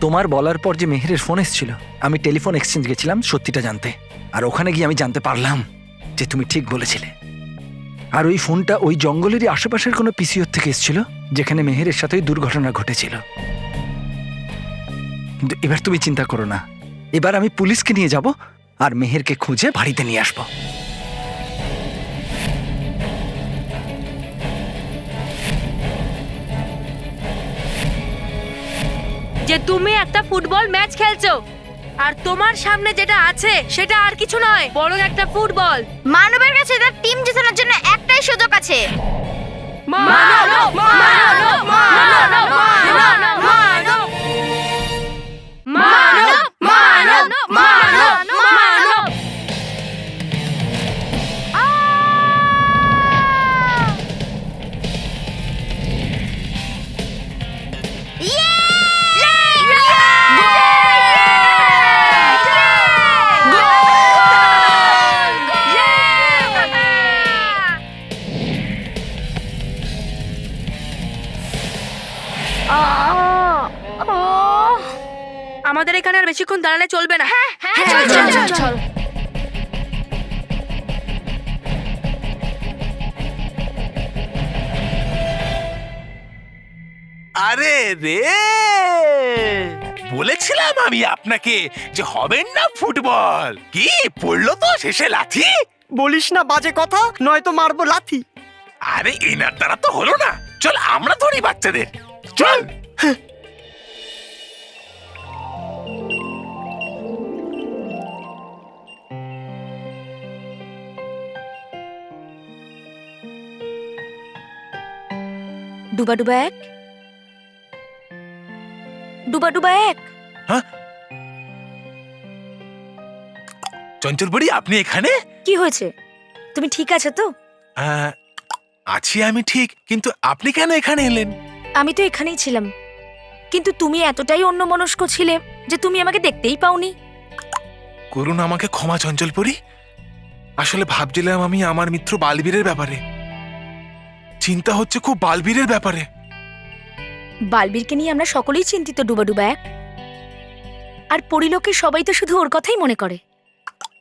তোমার বলার পর যে মেহেরের ফোন এসেছিল, আমি টেলিফোন এক্সচেঞ্জ গেছিলাম সত্যিটা জানতে। আর ওখানে গিয়ে আমি জানতে পারলাম যে তুমি ঠিক বলেছিলে। আর ওই ফোনটা ওই জঙ্গলেরই আশেপাশের কোনো পিসিওর থেকে এসেছিল, যেখানে মেহেরের সাথে দুর্ঘটনা ঘটেছিল। কিন্তু এবার তুমি চিন্তা করো না, এবার আমি পুলিশকে নিয়ে যাব আর মেহেরকে খুঁজে বাড়িতে নিয়ে আসবো। যে তুমি একটা ফুটবল ম্যাচ খেলছো আর তোমার সামনে যেটা আছে সেটা আর কিছু নয়, বরং একটা ফুটবল। মানবের কাছে তার টিম জেতানোর জন্য একটাই সুযোগ আছে। মানব, মানব, মানব, মানব, মানব, মানব, মানব, মানব, মানব। আমাদের এখানে আর বেশিক্ষণ দাঁড়ালে চলবে না। চল। আরে রে, বলেছিলাম আমি আপনাকে যে হবেন না ফুটবল। কি পড়লো তো শেষে লাথি? বলিস না বাজে কথা, নয়তো মারবো লাথি। আরে এনার দ্বারা তো হলো না, চল আমরা ধরি বাচ্চাদের, চল। ডুবা ডুবা এক, ডুবা ডুবা এক। চঞ্চল বুড়ি, আপনি এখানে? কি হয়েছে? তুমি ঠিক আছো তো? আছি আমি ঠিক, কিন্তু আপনি কেন এখানে এলেন? আমি তো এখানেই ছিলাম, কিন্তু তুমি এতটাই অন্যমনস্ক ছিলে যে তুমি আমাকে দেখতেই পাওনি। করুন আমাকে ক্ষমা চঞ্চলপুরি। আসলে ভাবছিলাম আমি আমার মিত্র বালবীরের ব্যাপারে। চিন্তা হচ্ছে খুব বালবীরের ব্যাপারে। বালবীরকে নিয়ে আমরা সকলেই চিন্তিত ডুবা ডুবা এক। আর পরিলোকে সবাই তো শুধু ওর কথাই মনে করে।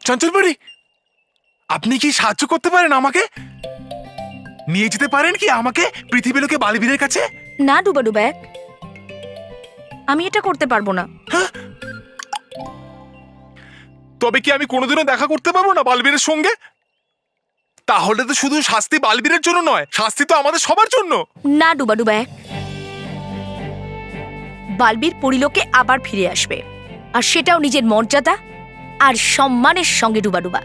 চঞ্চলপুরি, আপনি কি সাহায্য করতে পারেন আমাকে? নিয়ে যেতে পারেন কি আমাকে পৃথিবীলোকে বালবীরের কাছে? না ডুবা ডুবা এক, আমি এটা করতে পারবো না। তবে কি আমি কোনোদিনও দেখা করতে পারবো না বালবীরের সঙ্গে? তাহলে তো শুধু শাস্তি বালবীরের জন্য নয়, শাস্তি তো আমাদের সবার জন্য। না ডুবা ডুবা এক, বালবীর পরিলোকে আবার ফিরে আসবে, আর সেটাও নিজের মর্যাদা আর সম্মানের সঙ্গে ডুবা ডুবা।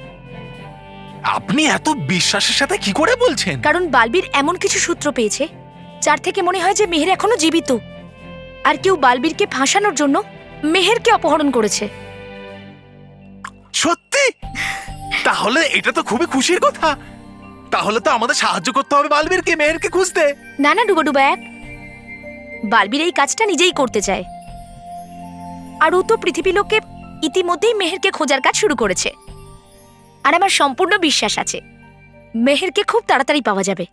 আপনি এত বিশ্বাসের সাথে কি করে বলছেন? কারণ বালবীর এমন কিছু সূত্র পেয়েছে যার থেকে মনে হয় যে মেহের এখনো জীবিত, আর কেউ বালবীরকে ফাঁসানোর জন্য মেহেরকে অপহরণ করেছে। সত্যি? তাহলে এটা তো খুবই খুশির কথা। তাহলে তো আমাদের সাহায্য করতে হবে বালবীরকে মেহেরকে খুঁজতে। না না ডুবা ডুবা এক, বালবীর এই কাজটা নিজেই করতে চায়, আর ও তো পৃথিবী লোকে ইতিমধ্যেই মেহেরকে খোঁজার কাজ শুরু করেছে। আর আমার সম্পূর্ণ বিশ্বাস আছে মেহেরকে খুব তাড়াতাড়ি পাওয়া যাবে।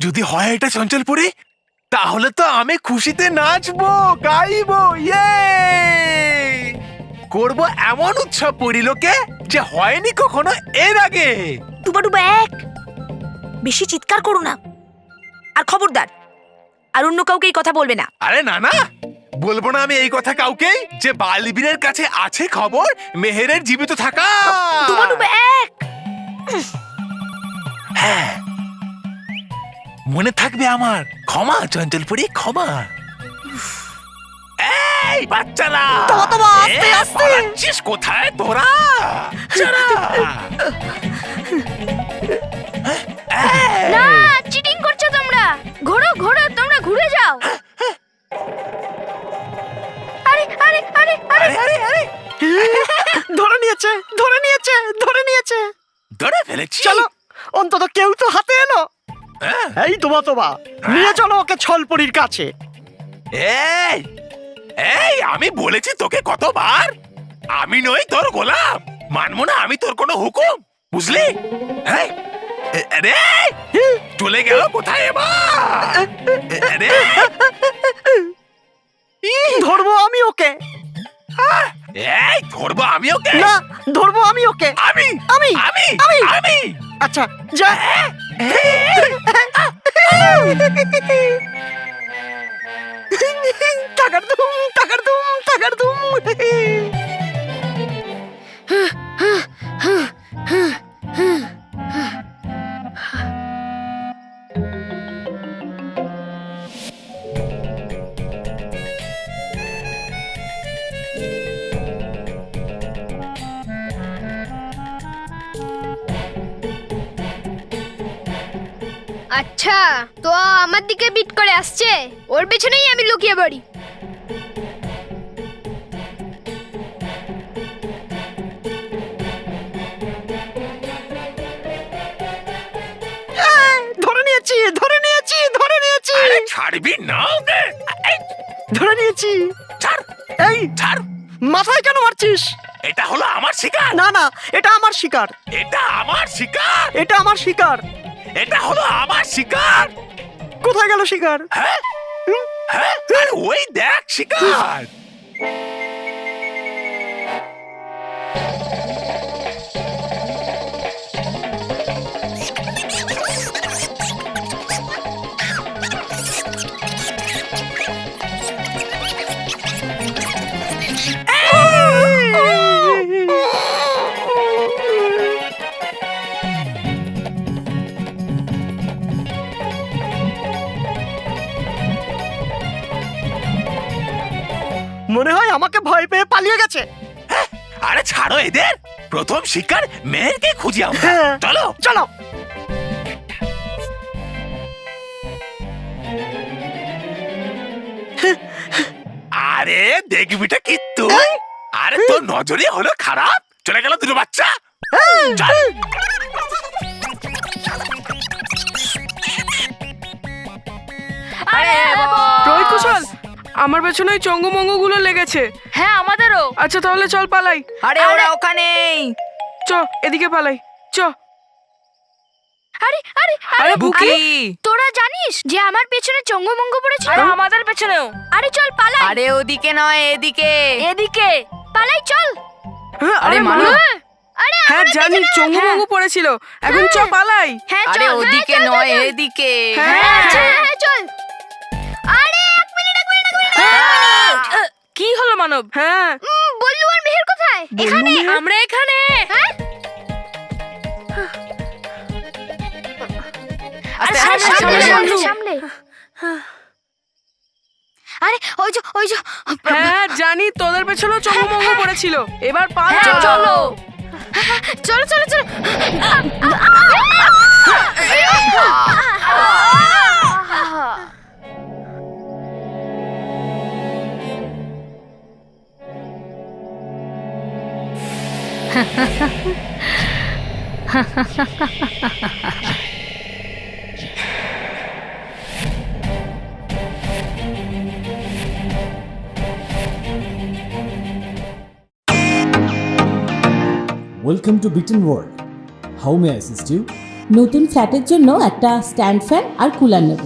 যদি হয় এটা চঞ্চলপুরি, তাহলে তো আমি খুশিতে নাচবো, গাইবো, ইয়ে করবো এমন উৎসব পরিলোকে যে হয়নি কখনো এর আগে। ডুবা ডুবা এক, বেশি চিৎকার করো না, আর খবরদার আর অন্য কাউকে এই কথা বলবে না। আরে না না, বলবো না আমি এই কথা কাউকে যে বালবীরের কাছে আছে খবর মেহেরের জীবিত থাকা। ডুবা ডুবা এক, হ্যাঁ, মনে থাকবে আমার। ক্ষমা চঞ্চলপুরি, ক্ষমা। এই বাচ্চারা, আস্তে আস্তে। পালাচ্ছিস কোথায় তোরা? ছাড়া। না চিটিং করছো তোমরা, ঘোরো ঘোরো, তোমরা ঘুরে যাও। আরে আরে আরে আরে আরে আরে, ধরে নিয়েছে, ধরে নিয়েছে, ধরে নিয়েছে। ধরে ফেলেছি। চলো, অন্তত কেউ তো হাতে এলো। হ্যাঁ। এই তোমা তোমা, নিয়ে চলো ওকে ছলপরির কাছে। এই এই, আমি বলেছি তোকে কতবার, আমি নই তোর গোলাম, মানবো না আমি তোর কোনো হুকুম, বুঝলি? এই, আরে চলে গেল কোথায় এবার? আরে ধরবো আমি ওকে। এই ধরবো আমি ওকে। না, ধরবো আমি ওকে। আমি আমি আমি আমি। আমি আচ্ছা যা। টাকার দুম, টাকার দুম, টাকার দুম। আচ্ছা, তো আমার দিকে বিট করে আসছে, ওর পেছনেই আমি লুকিয়ে পড়ি। ধরে নিয়েছি, ধরে নিয়েছি, ধরে নিয়েছি, আরে ছাড়বি না ওকে। এই, ধরে নিয়েছি। ছাড় এই ছাড়। মাথায় কেন মারছিস? এটা হলো আমার শিকার। না না, এটা আমার শিকার, এটা আমার শিকার। এটা আমার শিকার। এটা হলো আমার শিকার। কোথায় গেল শিকার? হ্যাঁ হ্যাঁ, আরে ওই দেখ শিকার। মনে হয় আমাকে ভয় পেয়ে পালিয়ে গেছে। আরে ছাড়ো এদের, প্রথম শিকার মেয়েরকে খুঁজি আমরা। হ্যাঁ। চলো চলো। আরে দেখবিটা কি তুই? আরে তোর নজরই হলো খারাপ, চলে গেল দুটো বাচ্চা। চল। আরে রোহিত কুশল, আমার পেছনে ওই চঙ্গু গুলো লেগেছে। হ্যাঁ আমাদেরও। আচ্ছা তাহলে চল পালাই। আরে ওরা ওখানেই। চ এদিকে পালাই, চ। আরে আরে আরে বুকি, তোরা জানিস যে আমার পেছনে চঙ্গমঙ্গ পড়েছিল? আরে আমাদের পেছনেও। আরে চল পালাই। আরে ওদিকে নয়, এদিকে। এদিকে। পালাই চল। আরে মানো। আরে হ্যাঁ জানি চঙ্গু পড়েছিল, এখন চ পালাই। হ্যাঁ আরে চল। ওদিকে হ্যাঁ, চল, নয়, চল, চল। এদিকে। হ্যাঁ, হ্যাঁ চল। আরে এক মিনিট। কি হলো মানব? হ্যাঁ বল্লু আর মেহের কোথায়? এখানে। আমরা এখানে। হ্যাঁ? আস্তে আরে আস্তে সামলে সামলে। সামলে। আরে ওই যে হ্যাঁ জানি, তোদের পেছনেও চঙ্গু পড়েছিল। এবার পালা। হ্যাঁ, চলো। চলো চলো চলো। Welcome to Bitten world. How may I assist you? নতুন ফ্ল্যাটের জন্য একটা স্ট্যান্ড ফ্যান আর কুলার নেব।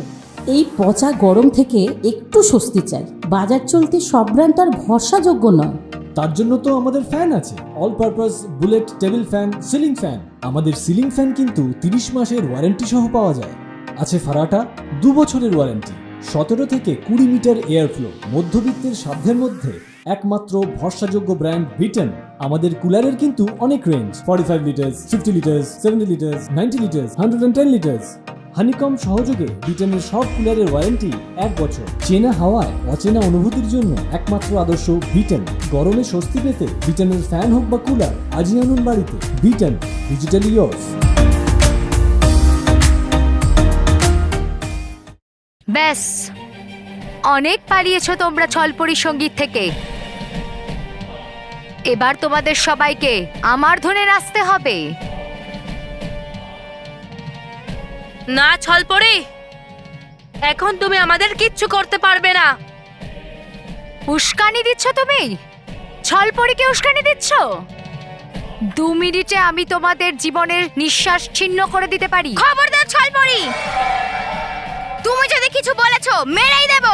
এই পচা গরম থেকে একটু স্বস্তি চাই। বাজার চলতে সব ব্র্যান্ড আর ভরসাযোগ্য নয়। তার জন্য তো আমাদের ফ্যান আছে, all purpose bullet table fan, ceiling fan. আমাদের সিলিং ফ্যান কিন্তু 30 মাসের ওয়ারেন্টি সহ পাওয়া যায়। আছে ফারাটা 2 বছরের ওয়ারেন্টি, 17 থেকে 20 মিটার এয়ার ফ্লো, মধ্যবিত্তের সাধ্যের মধ্যে একমাত্র ভরসাযোগ্য ব্র্যান্ড বিটেন। আমাদের কুলারের কিন্তু অনেক range, 45 litres, 50 litres, 70 litres, 90 litres, 110 litres. Honeycomb সহযোগে ব্রিটেনের সব কুলারের ওয়ারেন্টি 1 বছর। চেনা হাওয়ায় অচেনা অনুভূতির জন্য একমাত্র আদর্শ ব্রিটেন। গরমে স্বস্তি পেতে ব্রিটেনের ফ্যান হোক বা কুলার, আজই আনুন বাড়িতে। Britain, digitally yours. ব্যাস, অনেক পালিয়েছো তোমরা ছলপরি সঙ্গীত থেকে। এবার তোমাদের সবাইকে আমার ধনে নাচতে হবে। না ছলপরি, এখন তুমি আমাদের কিচ্ছু করতে পারবে না। উস্কানি দিচ্ছ তুমি? ছলপরিকে উস্কানি দিচ্ছ? 2 মিনিটে আমি তোমাদের জীবনের নিঃশ্বাস ছিন্ন করে দিতে পারি। খবরদার ছলপরি, তুমি যদি কিছু বলেছো মেরেই দেব।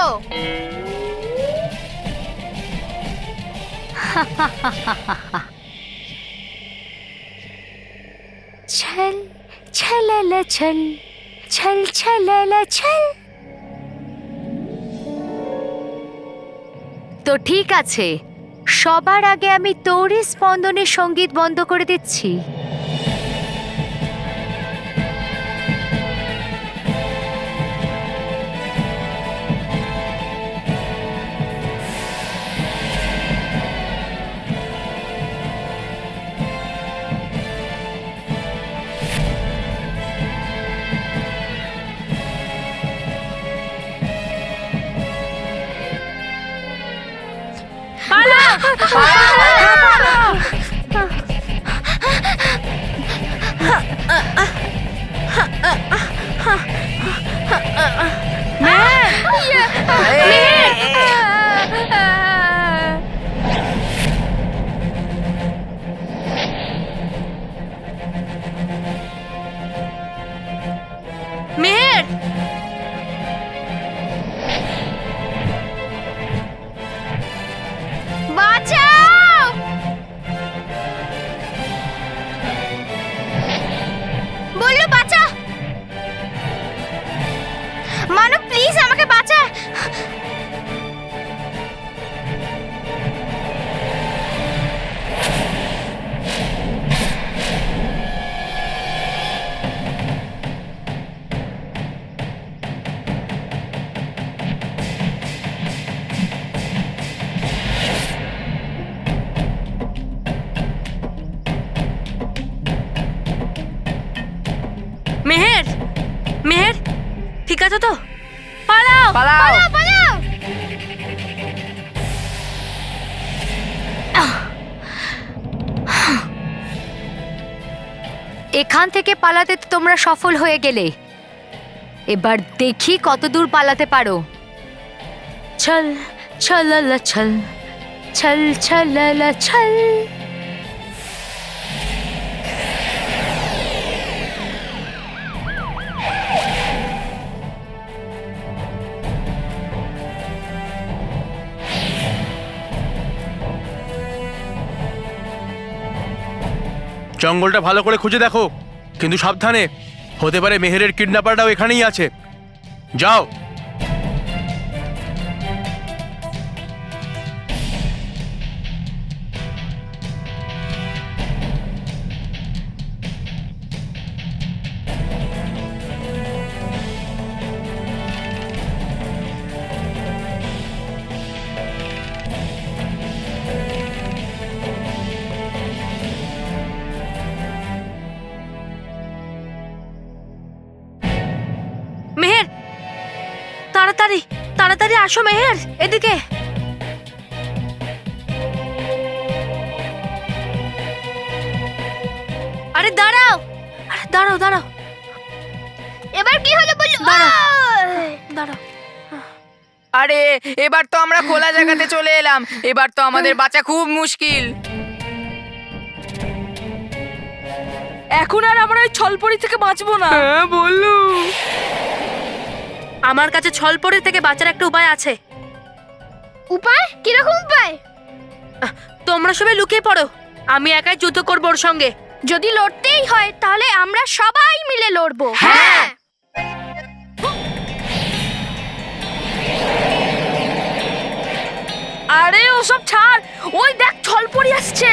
ছল ছললা ছল ছল ছললা ছল। তো ঠিক আছে, সবার আগে আমি তোরই স্পন্দনের সঙ্গীত বন্ধ করে দিচ্ছি। মেহের, বাঁচাও! বললো বাঁচা! মানব প্লিজ আমাকে বাঁচা! মেহের, মেহের, ঠিক আছে তো? পালাও! পালাও। পালাও, পালাও! এখান থেকে পালাতে তো তোমরা সফল হয়ে গেলে, এবার দেখি কত দূর পালাতে পারো। ছল ছললা ছল ছল ছললা ছল। জঙ্গলটা ভালো করে খুঁজে দেখো, কিন্তু সাবধানে, হতে পারে মেহেরের কিডন্যাপারটাও এখানেই আছে। যাও। মেহের, তাড়াতাড়ি তাড়াতাড়ি আসো মেহের, এদিকে। আরে দাঁড়াও, আরে দাঁড়াও দাঁড়াও এবার কি হলো বললো? দাঁড়াও। আরে এবার তো আমরা খোলা জায়গাতে চলে এলাম, এবার তো আমাদের বাঁচা খুব মুশকিল। এখন আর আমরা ওই ছলপরি থেকে বাঁচবো না। হ্যাঁ বললু। আমার কাছে ছলপরি থেকে বাঁচার একটা উপায় আছে। উপায়? কিরকম উপায়? তোমরা সবাই লুকিয়ে পড়ো, আমি একাই যুদ্ধ করবো ওর সঙ্গে। যদি লড়তেই হয় তাহলে আমরা সবাই মিলে লড়বো। হ্যাঁ, আরে ওসব ছাড়, ওই দেখ ছলপরি আসছে।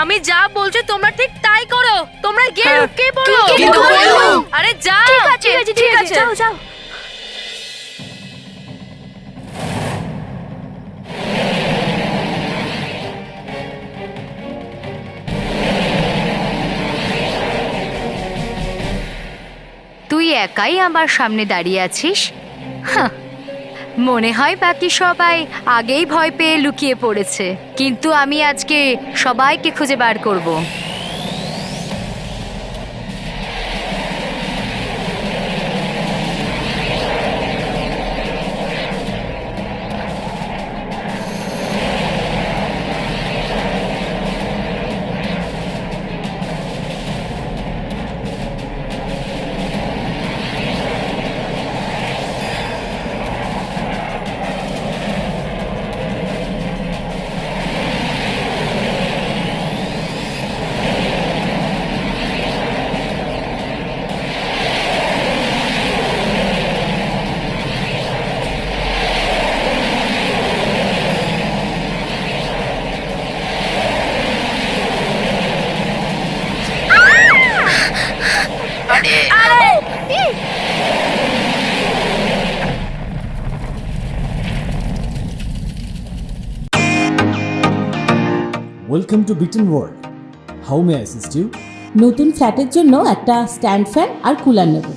আমি যা বলছি তোমরা ঠিক তাই করো, তোমরা গিয়ে লুকিয়ে পড়ো। কিন্তু বললু। আরে যাও। ঠিক আছে, ঠিক আছে। যাও যাও। তুই একাই আমার সামনে দাঁড়িয়ে আছিস? হাহ, মনে হয় বাকি সবাই আগেই ভয় পেয়ে লুকিয়ে পড়েছে, কিন্তু আমি আজকে সবাইকে খুঁজে বার করব। Welcome to Bitten world. How may assist you? নতুন ফ্ল্যাটের জন্য একটা স্ট্যান্ড ফ্যান আর কুলার নেব।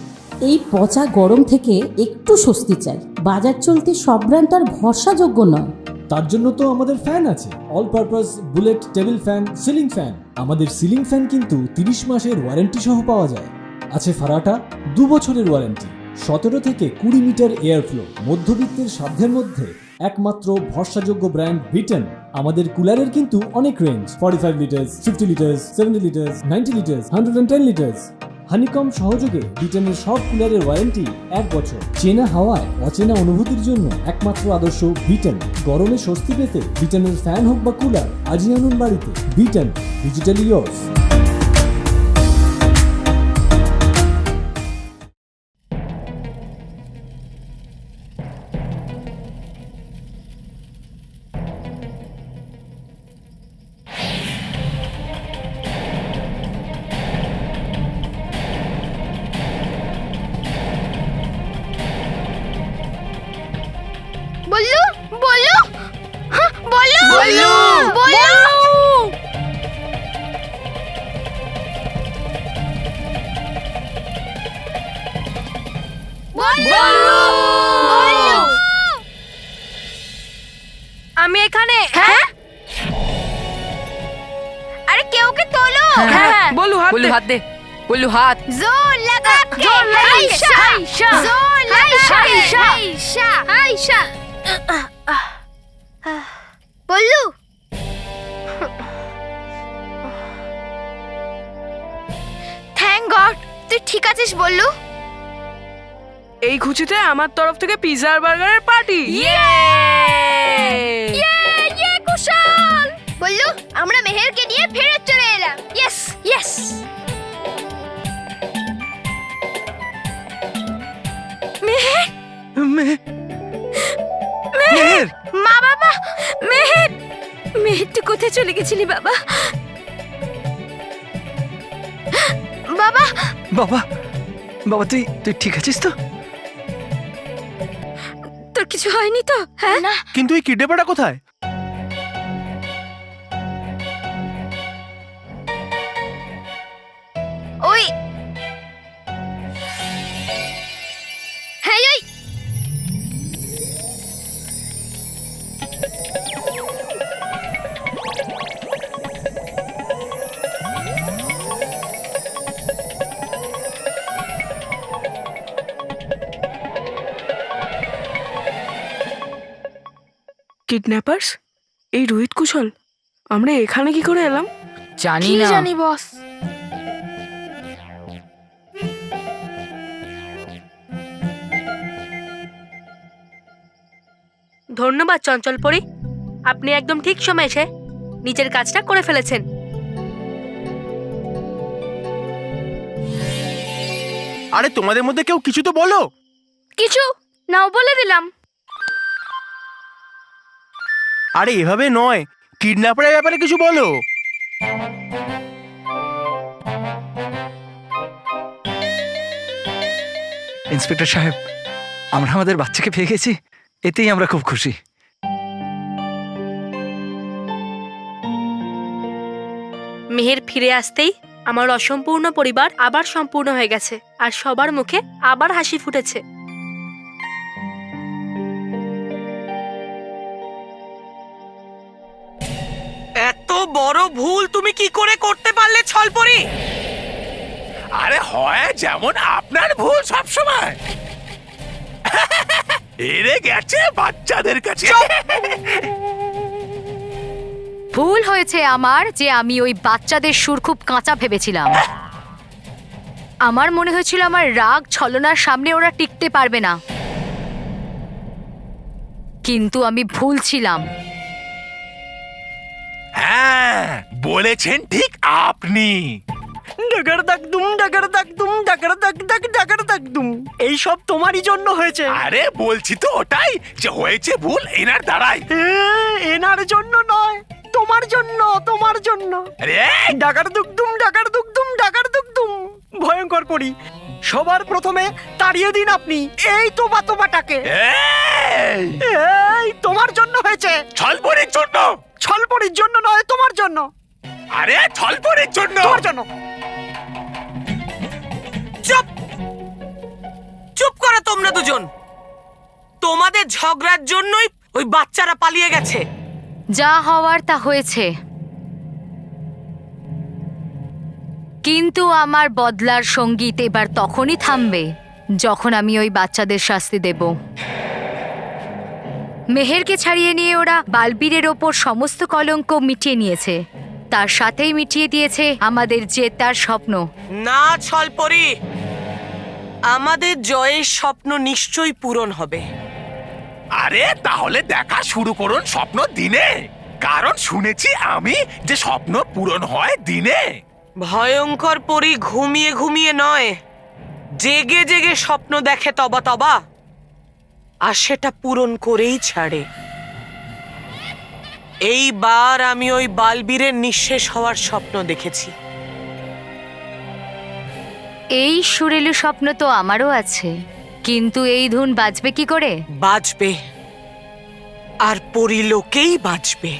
এই পচা গরম থেকে একটু স্বস্তি চাই। বাজার চলতে সব ব্র্যান্ড তো আর ভরসাযোগ্য নয়। তার জন্য তো আমাদের ফ্যান আছে, all purpose bullet table fan, ceiling fan. আমাদের সিলিং ফ্যান কিন্তু 30 মাসের ওয়ারেন্টি সহ পাওয়া যায়। আছে ফারাটা 2 বছরের ওয়ারেন্টি, 17 থেকে 20 মিটার এয়ার ফ্লো, মধ্যবিত্তের সাধ্যের মধ্যে একমাত্র ভরসাযোগ্য ব্র্যান্ড বিটেন। আমাদের কুলারের কিন্তু অনেক range, 45 litres, 50 litres, 70 litres, 90 litres, 110 litres. Honeycomb সহযোগে বিটেনের সব কুলারের ওয়ারেন্টি 1 বছর। চেনা হাওয়ায় অচেনা অনুভূতির জন্য একমাত্র আদর্শ বিটেন। গরমে স্বস্তি পেতে বিটেনের ফ্যান হোক বা কুলার, আজই আনুন বাড়িতে। বিটেন, ডিজিটালি ইয়োর্স। বললু বললু হ্যাঁ, বললু বললু! বললু বললু আমি এখানে। হ্যাঁ? আরে কেউ ওকে তোলো। হ্যাঁ বলু হাত বললু দে। হাত দে, বললু হাত। জোর লাগা জোর লাগা কে? হাইশা হাইশা। জোর লাগা হাইশা। হাইশা হাইশা বললু থ্যাংক গড তুই ঠিক আছিস বললু। এই খুশিতে আমার তরফ থেকে পিৎজা আর বার্গারের পার্টি। ইয়ে কুশল বললু আমরা মেহেরকে নিয়ে ফেরত চলে এলাম। ইয়েস ইয়েস মেহের, মা বাবা, মেহের, মেহের তুই কোথায় চলে গেছিলি বাবা? বাবা, বাবা বাবা তুই তুই ঠিক আছিস তো? তোর কিছু হয়নি তো? হ্যাঁ না, কিন্তু এই কিডন্যাপারটা কোথায়? ওই হ্যাঁ ওই কিডন্যাপার্স? এই রোহিত কুশল, আমরা এখানে কি করে এলাম? জানি কি না। জানি বস। ধন্যবাদ চঞ্চল পরি, আপনি একদম ঠিক সময় এসে নিজের কাজটা করে ফেলেছেন। আরে তোমাদের মধ্যে কেউ কিছু তো বলো। কিছু নাও বলে দিলাম। আরে এভাবে নয়, কিডন্যাপারের ব্যাপারে কিছু বলো। ইন্সপেক্টর সাহেব, আমরা আমাদের বাচ্চাকে পেয়ে গেছি, এতেই আমরা খুব খুশি। মেহের ফিরে আসতেই আমার অসম্পূর্ণ পরিবার আবার সম্পূর্ণ হয়ে গেছে, আর সবার মুখে আবার হাসি ফুটেছে। এত বড় ভুল তুমি কি করে করতে পারলে ছলপরি? আরে হয় যেমন আপনার ভুল সব সময় এরে গেছে বাচ্চাদের কাছে। ভুল হয়েছে আমার যে আমি ওই বাচ্চাদের সুর খুব কাঁচা ভেবেছিলাম। আমার মনে হয়েছিল আমার রাগ ছলনার সামনে ওরা টিকতে পারবে না, কিন্তু আমি ভুল ছিলাম। হ্যাঁ বলেছেন ঠিক আপনি। ডাগার দাগ দুম, ডাগার দাগ দুম, ডাগার দাগ দাগ ডাগার দাগ দুম। এই সব তোমারই জন্য হয়েছে। আরে বলছি তো ওটাই, যে হয়েছে ভুল এনার দ্বারাই। এনার জন্য নয়, তোমার জন্য, তোমার জন্য। আরে ডাগার দুগ দুম, ডাগার দুগ দুম, ডাগার দুগ দুম। ভয়ঙ্কর করি, সবার প্রথমে তাড়িয়ে দিন আপনি এই তোবাটাকে। এই এই তোমার জন্য হয়েছে। ছলপরির জন্য। ছলপরি পরির জন্য নয়, তোমার জন্য। আরে ছলপরের জন্য। তোমার জন্য। চুপ চুপ করো তোমরা দুজন। তোমাদের ঝগড়ার জন্যই ওই বাচ্চারা পালিয়ে গেছে। যা হওয়ার তা হয়েছে, কিন্তু আমার বদলার সঙ্গীত এবার তখনই থামবে যখন আমি ওই বাচ্চাদের শাস্তি দেব। মেহেরকে ছাড়িয়ে নিয়ে ওরা বালবীরের ওপর সমস্ত কলঙ্ক মিটিয়ে নিয়েছে, তার সাথেই মিটিয়ে দিয়েছে আমাদের জেতার স্বপ্ন। না ছলপরি, আমাদের জয়ের স্বপ্ন নিশ্চয়ই পূরণ হবে। আরে তাহলে দেখা শুরু করুন স্বপ্ন দিনে, কারণ শুনেছি আমি যে স্বপ্ন পূরণ হয় দিনে। ভয়ঙ্কর পরি ঘুমিয়ে ঘুমিয়ে নয়, জেগে জেগে স্বপ্ন দেখে তবা তবা, আর সেটা পূরণ করেই ছাড়ে। এইবার আমি ওই বালবীরের নিঃশেষ হওয়ার স্বপ্ন দেখেছি। এই সুরেলু স্বপ্ন তো আমারও আছে, কিন্তু এই ধুন বাজবে কি করে? বাজবে, আর পরিলোকেই বাজবে।